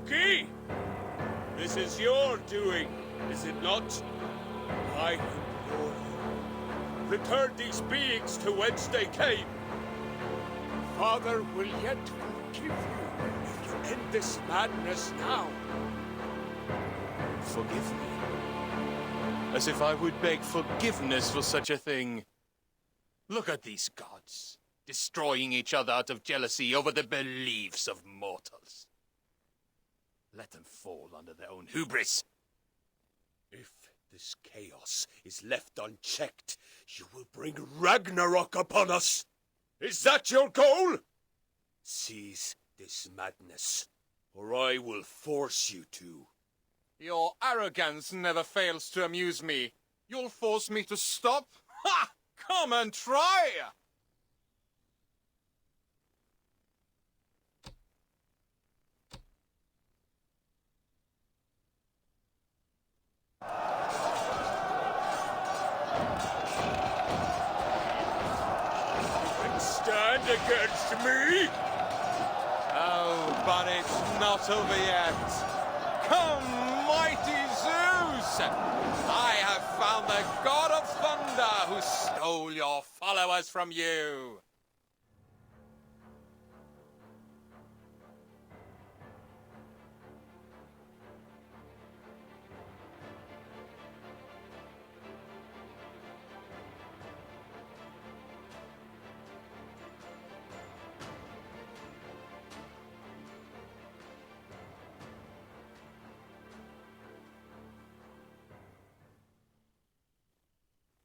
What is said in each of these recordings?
Loki! This is your doing, is it not? I implore you, return these beings to whence they came. Father will yet forgive you if you end this madness now. Forgive me? As if I would beg forgiveness for such a thing. Look at these gods, destroying each other out of jealousy over the beliefs of mortals. Let them fall under their own hubris. If this chaos is left unchecked, you will bring Ragnarok upon us. Is that your goal? Seize this madness, or I will force you to. Your arrogance never fails to amuse me. You'll force me to stop? Ha! Come and try! You can stand against me? Oh, but it's not over yet. Come, mighty Zeus! I have found the god of thunder who stole your followers from you.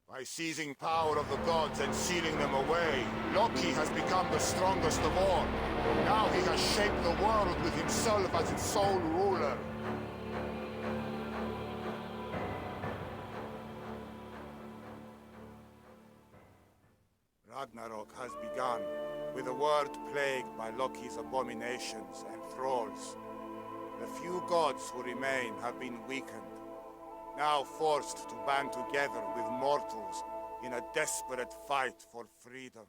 By seizing power of the gods and sealing them away, Loki has become the strongest of all. Now he has shaped the world with himself as its sole ruler. Ragnarok has begun, with the world plagued by Loki's abominations and thralls. The few gods who remain have been weakened, now forced to band together with mortals in a desperate fight for freedom.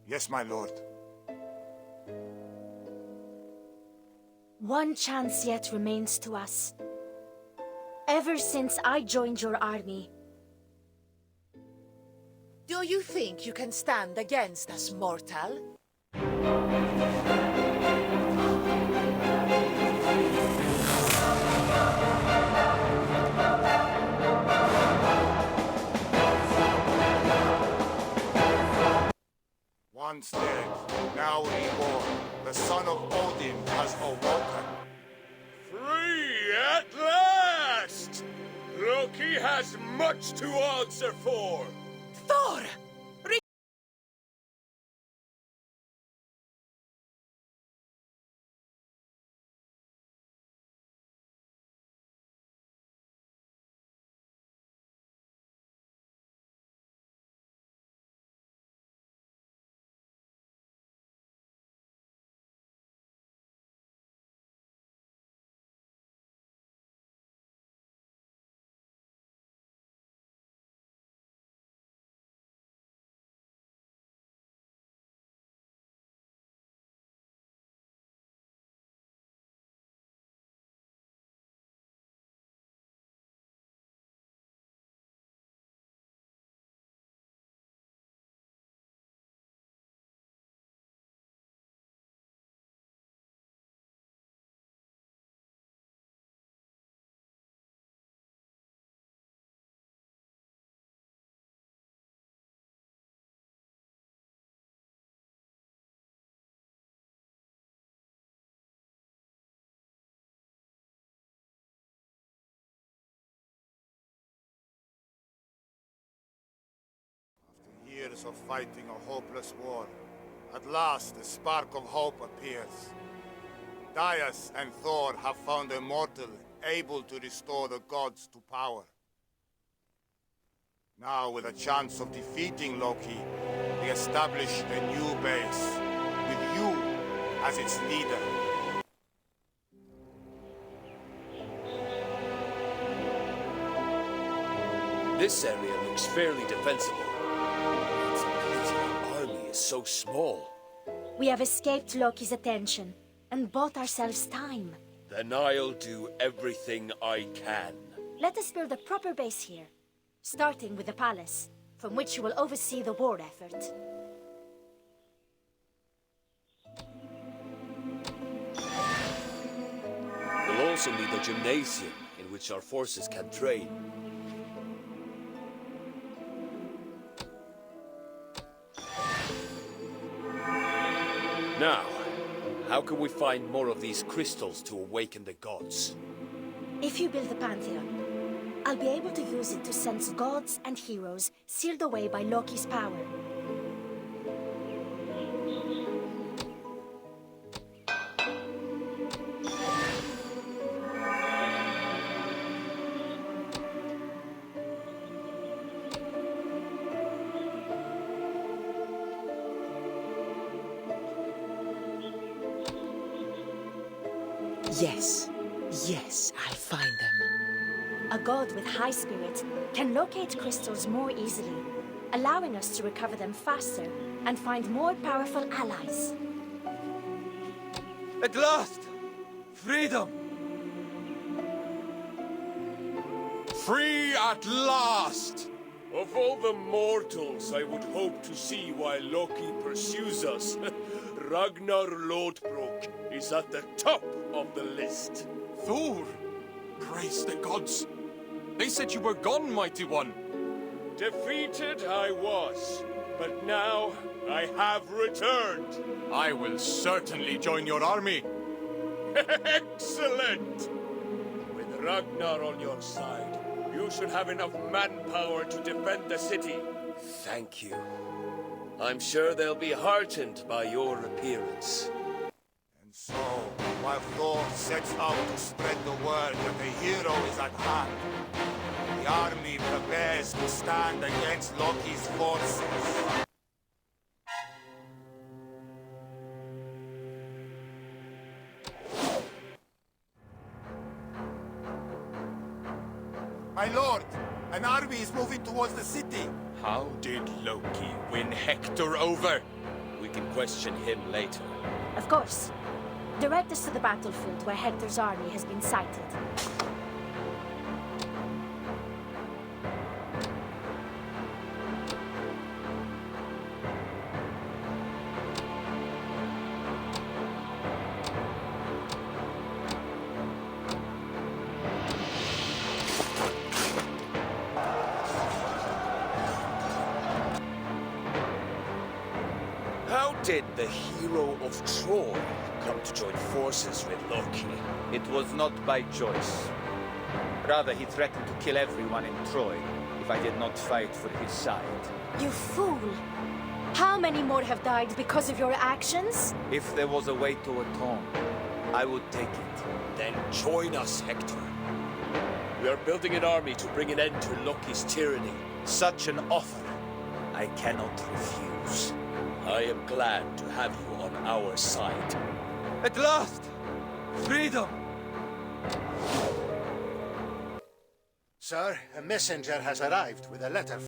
Yes, my lord. One chance yet remains to us. Ever since I joined your army, Do you think you can stand against us, mortal? Once dead, now reborn, the son of Odin has awoken. Free at last! Loki has much to answer for! Thor! Years of fighting a hopeless war, at last a spark of hope appears. Daius and Thor have found a mortal able to restore the gods to power. Now, with a chance of defeating Loki, they establish a new base, with you as its leader. This area looks fairly defensible. It's a pity our army is so small. We have escaped Loki's attention and bought ourselves time. Then I'll do everything I can. Let us build a proper base here, starting with the palace, from which you will oversee the war effort. We'll also need a gymnasium in which our forces can train. Now, how can we find more of these crystals to awaken the gods? If you build the Pantheon, I'll be able to use it to sense gods and heroes sealed away by Loki's power. Yes, I'll find them. A god with high spirit can locate crystals more easily, allowing us to recover them faster and find more powerful allies. At last! Freedom! Free at last! Of all the mortals I would hope to see while Loki pursues us, Ragnar Lodbrok is at the top of the list. Thor! Praise the gods! They said you were gone, mighty one! Defeated I was, but now I have returned. I will certainly join your army. Excellent! With Ragnar on your side, you should have enough manpower to defend the city. Thank you. I'm sure they'll be heartened by your appearance. And so, while Thor sets out to spread the word that the hero is at hand, the army prepares to stand against Loki's forces. My lord, an army is moving towards the city. How did Loki win Hector over? We can question him later. Of course. Direct us to the battlefield where Hector's army has been sighted. How did the hero of Troy come to join forces with Loki? It was not by choice. Rather, he threatened to kill everyone in Troy if I did not fight for his side. You fool! How many more have died because of your actions? If there was a way to atone, I would take it. Then join us, Hector. We are building an army to bring an end to Loki's tyranny. Such an offer, I cannot refuse. I am glad to have you on our side. At last! Freedom! Sir, a messenger has arrived with a letter